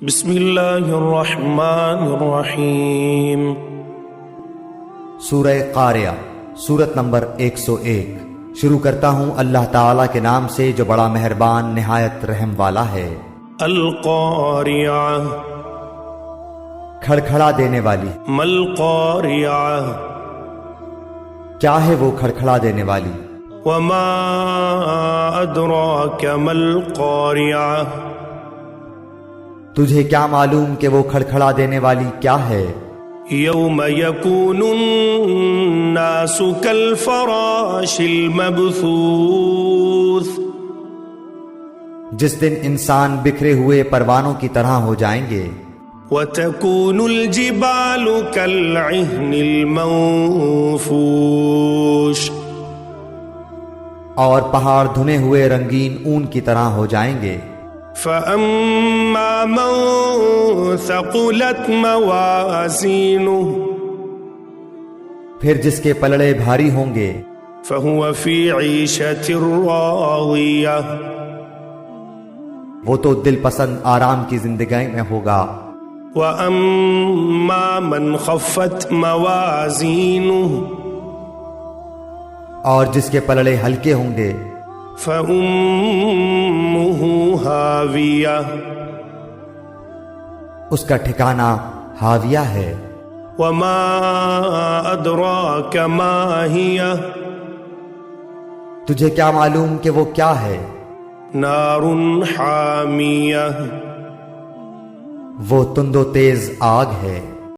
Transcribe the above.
بسم اللہ الرحمن الرحیم۔ سورہ قاریہ، سورت نمبر 101۔ شروع کرتا ہوں اللہ تعالیٰ کے نام سے جو بڑا مہربان نہایت رحم والا ہے۔ القاریہ، کھڑکھڑا دینے والی۔ مل قاریہ، کیا ہے وہ کھڑکھڑا دینے والی؟ وما ادراک مل قاریہ، تجھے کیا معلوم کہ وہ کھڑکھڑا دینے والی کیا ہے؟ یوم یکون الناس کالفراش المبثوث، جس دن انسان بکھرے ہوئے پروانوں کی طرح ہو جائیں گے۔ وتکون الجبال کالعہن المنفوش، اور پہاڑ دھنے ہوئے رنگین اون کی طرح ہو جائیں گے۔ فَأَمَّا مَن ثَقُلَتْ مَوَازِينُهُ، پھر جس کے پلڑے بھاری ہوں گے، فَهُوَ فِي عِيشَةٍ رَاضِيَةٍ، وہ تو دل پسند آرام کی زندگی میں ہوگا۔ وَأَمَّا مَنْ خَفَّتْ مَوَازِينُهُ، اور جس کے پلڑے ہلکے ہوں گے، فَأُمُّهُ هَاوِيَةٌ، اس کا ٹھکانہ ہاویہ ہے۔ وَمَا أَدْرَاكَ مَا هِيَهْ، تجھے کیا معلوم کہ وہ کیا ہے؟ نَارٌ حَامِيَةٌ، وہ تند و تیز آگ ہے۔